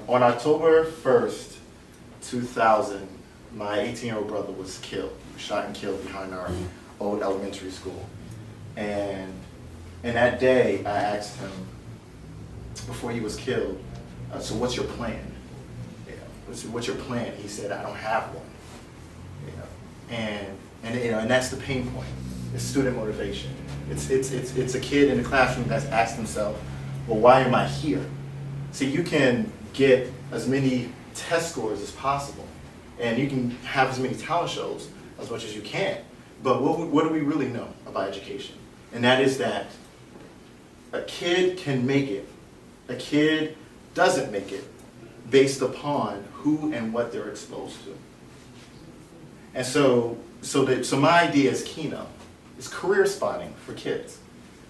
On October 1st, 2000, my 18-year-old brother was killed, shot and killed behind our old elementary school. And that day, I asked him, before he was killed, so what's your plan? You know, what's your plan? He said, I don't have one. You know, and that's the pain point. It's student motivation. It's a kid in the classroom that's asked himself, well, why am I here? See, you can get as many test scores as possible, and you can have as many talent shows as much as you can. But what do we really know about education? And that is that a kid can make it. A kid doesn't make it based upon who and what they're exposed to. And so my idea is Kino. It's career spotting for kids.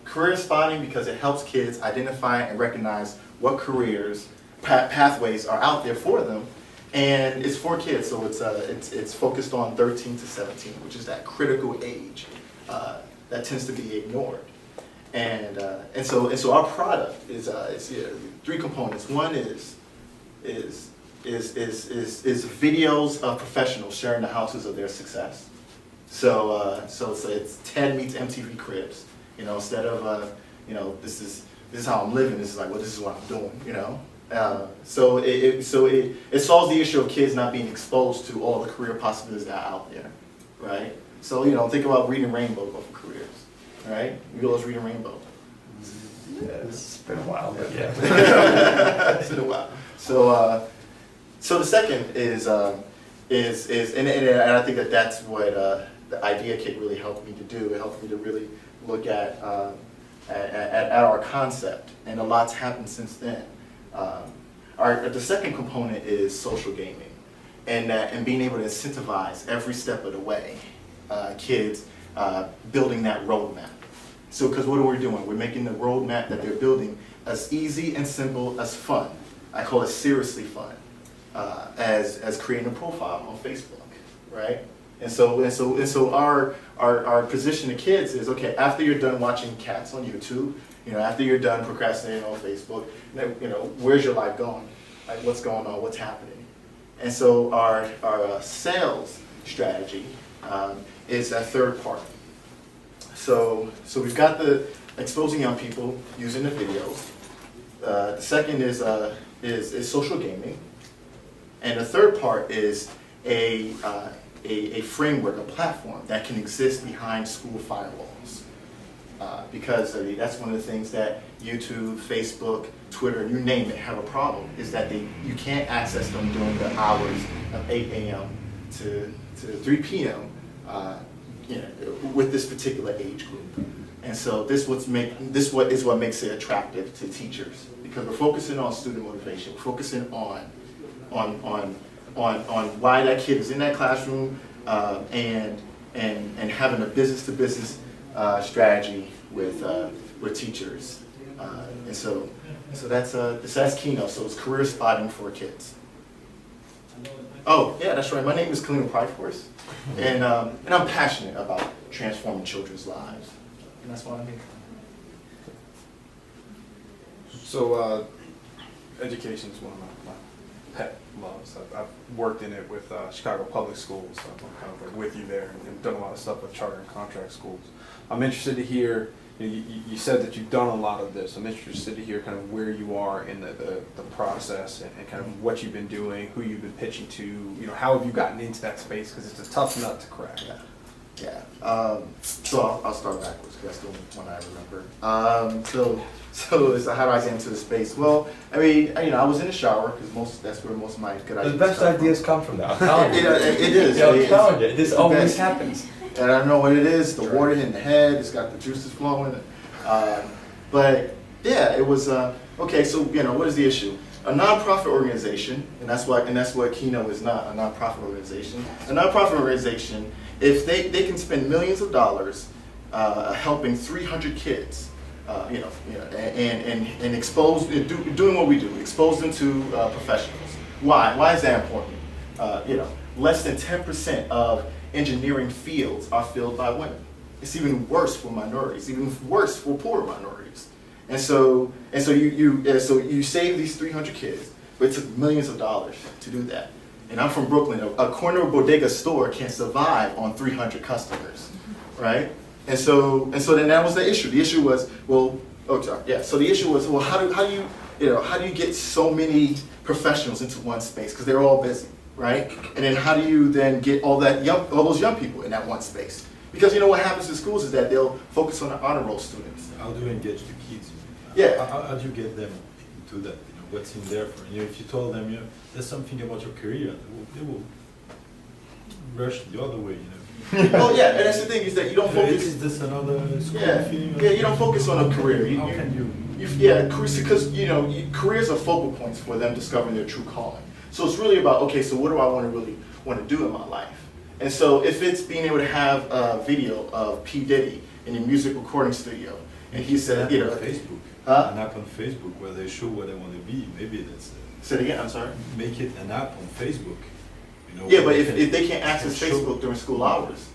Career spotting because it helps kids identify and recognize what careers, pathways are out there for them, and it's for kids. So it's focused on 13 to 17, which is that critical age that tends to be ignored. And so our product is three components. One is videos of professionals sharing the how-tos of their success. So it's Ted meets MTV Cribs. You know, instead of this is how I'm living. This is like, well, this is what I'm doing. You know, so it solves the issue of kids not being exposed to all the career possibilities that are out there, right? So think about Reading Rainbow, go for careers, right? You guys Reading Rainbow. Yeah, it's been a while, but yeah. It's been a while. So the second is and I think that's what the Idea Kick really helped me to do. It helped me to really look at our concept, and a lot's happened since then. The second component is social gaming, and being able to incentivize every step of the way, kids building that roadmap. So, because what are we doing? We're making the roadmap that they're building as easy and simple as fun. I call it seriously fun, as creating a profile on Facebook, right? And so our position to kids is, okay, after you're done watching cats on YouTube, after you're done procrastinating on Facebook, where's your life going? Like, what's going on? What's happening? And so our sales strategy is that third part. So we've got the exposing young people using the videos. The second is social gaming, and the third part is a framework, a platform that can exist behind school firewalls. Because that's one of the things that YouTube, Facebook, Twitter, you name it, have a problem, is that you can't access them during the hours of 8 a.m. to 3 p.m. With this particular age group. And so this is what makes it attractive to teachers, because we're focusing on student motivation. We're focusing on why that kid is in that classroom, and having a business-to-business strategy with teachers. And so that's Kino. So it's career spotting for kids. Oh yeah, that's right. My name is Kalina Pryforce, and I'm passionate about transforming children's lives, and that's why I'm here. So education is one of my pet loves. I've worked in it with Chicago Public Schools, so I'm kind of like with you there, and done a lot of stuff with charter and contract schools. I'm interested to hear, you said that you've done a lot of this. I'm interested to hear kind of where you are in the process, and kind of what you've been doing, who you've been pitching to, how have you gotten into that space, because it's a tough nut to crack. Yeah. So I'll start backwards, because that's the one I remember. So it's how do I get into the space? Well, I mean, I was in the shower, because that's where most of my good ideas. The best ideas come from that. I'm telling you. It is. I'm telling you, this always happens. And I don't know what it is. The water in the head. It's got the juices flowing. But yeah, it was okay. So what is the issue? A nonprofit organization, and that's what Kino is not, a nonprofit organization. A nonprofit organization, if they can spend millions of dollars helping 300 kids, and expose, doing what we do, expose them to professionals. Why? Why is that important? Less than 10% of engineering fields are filled by women. It's even worse for minorities, even worse for poor minorities. And so you save these 300 kids. but it took millions of dollars to do that. And I'm from Brooklyn. A corner bodega store can't survive on 300 customers, right? And so then that was the issue. The issue was, well, oh sorry, yeah. So the issue was, well, how do you get so many professionals into one space because they're all busy, right? And then how do you then get all those young people in that one space? Because you know what happens in schools is that they'll focus on the honor roll students. How do you engage the kids? Yeah. How do you get them into that? What's in there for you? If you told them, there's something about your career, they will rush the other way, Oh yeah, and that's the thing is that you don't focus. Is this another school thing? Yeah, you don't focus on a career. How can you? Because careers are focal points for them discovering their true calling. So it's really about, okay, so what do I really want to do in my life? And so if it's being able to have a video of P. Diddy in a music recording studio, and he said, Facebook. An app on Facebook where they show what they want to be. Maybe that's. Say it again. I'm sorry. Make it an app on Facebook. Yeah, but if they can't access Facebook during school hours,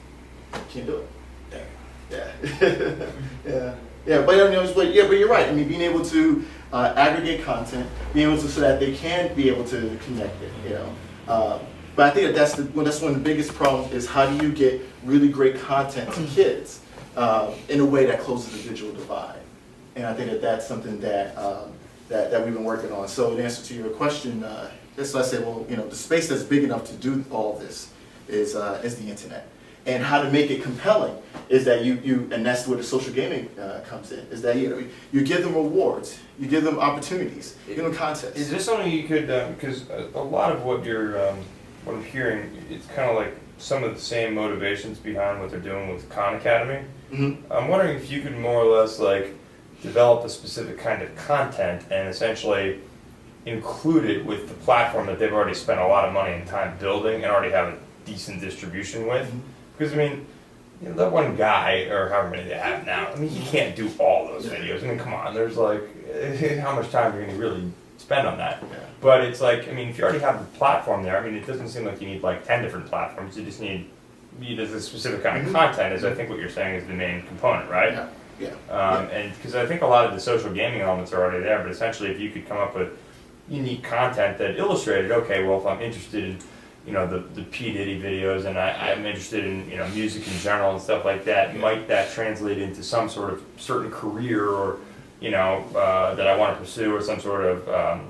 can't do it. Yeah. Yeah, but you're right. I mean, being able to aggregate content, being able to so that they can be able to connect it. But I think that's one of the biggest problems is how do you get really great content to kids in a way that closes the digital divide. And I think that's something that we've been working on. So in answer to your question, that's why I said, well, the space that's big enough to do all this is the internet. And how to make it compelling is that and that's where the social gaming comes in, is that you give them rewards, you give them opportunities, you give them contests. Is this something you could, because a lot of what what I'm hearing, it's kind of like some of the same motivations behind what they're doing with Khan Academy. Mm-hmm. I'm wondering if you could more or less like develop a specific kind of content and essentially include it with the platform that they've already spent a lot of money and time building and already have a decent distribution with. Mm-hmm. Because I mean, that one guy, or however many they have now, I mean, he can't do all those videos. I mean, come on, there's like, how much time are you going to really spend on that? Yeah. But it's like, I mean, if you already have the platform there, I mean, it doesn't seem like you need like 10 different platforms. You just need a specific kind of content, is I think what you're saying is the main component, right? Yeah. And because I think a lot of the social gaming elements are already there, but essentially if you could come up with unique content that illustrated, okay, well, if I'm interested in the P. Diddy videos, and I'm interested in music in general and stuff like that. Might that translate into some sort of certain career, or that I want to pursue, or some sort of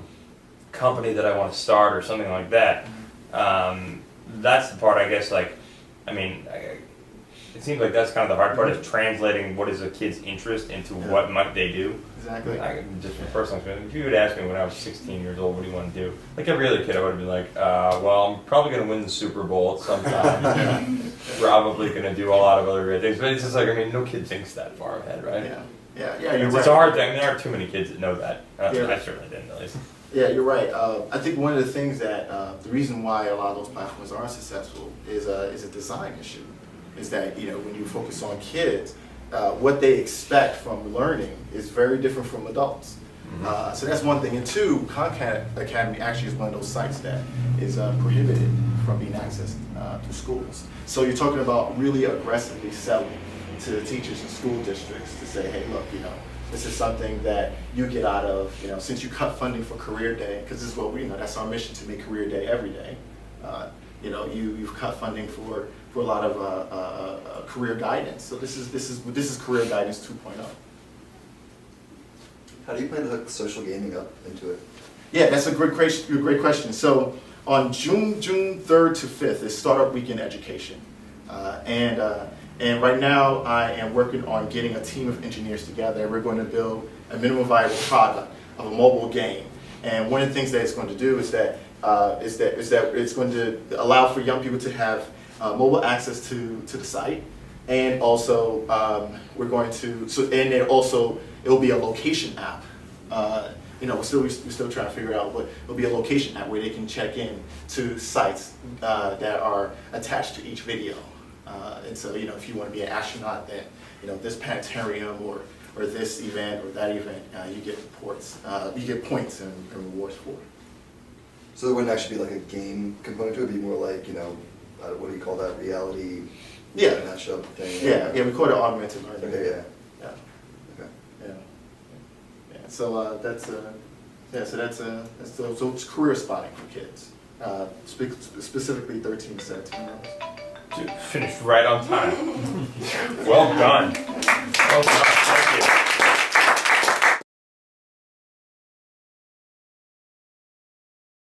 company that I want to start, or something like that? That's the part, I guess. Like, I mean, it seems like that's kind of the hard part, is translating what is a kid's interest into what might they do. Exactly. Just from personal experience, if you would ask me when I was 16 years old, what do you want to do? Like every other kid, I would have been like, well, I'm probably going to win the Super Bowl at some time. Probably going to do a lot of other great things. But it's just like, I mean, no kid thinks that far ahead, right? Yeah. It's a hard thing. There aren't too many kids that know that. I certainly didn't, at least. Yeah, you're right. I think one of the things that, the reason why a lot of those platforms aren't successful is a design issue. Is that, when you focus on kids, what they expect from learning is very different from adults. Mm-hmm. So that's one thing. And two, Khan Academy actually is one of those sites that is prohibited from being accessed through schools. So you're talking about really aggressively selling to the teachers and school districts to say, hey, look, this is something that you get out of, since you cut funding for Career Day, because this is what that's our mission, to make Career Day every day. You've cut funding for a lot of career guidance. So this is career guidance 2.0. How do you plan to hook social gaming up into it? Yeah, that's a great question. So on June 3rd to 5th is Startup Weekend Education, and right now I am working on getting a team of engineers together. We're going to build a minimum viable product of a mobile game, and one of the things that it's going to do is that it's going to allow for young people to have mobile access to the site, and also we're going to it will be a location app. We're still trying to figure out, but it'll be a location app where they can check in to sites that are attached to each video. And so if you want to be an astronaut, then this planetarium or this event or that event, you get reports, you get points and rewards for. So there wouldn't actually be like a game component to it. It'd be more like what do you call that, reality? Yeah. Matchup thing. Yeah. We call it augmented learning. Okay. Yeah. Yeah. So that's Yeah, so so it's career spotting for kids, specifically 13 to 17 year olds. Finished right on time. Well done. Well done.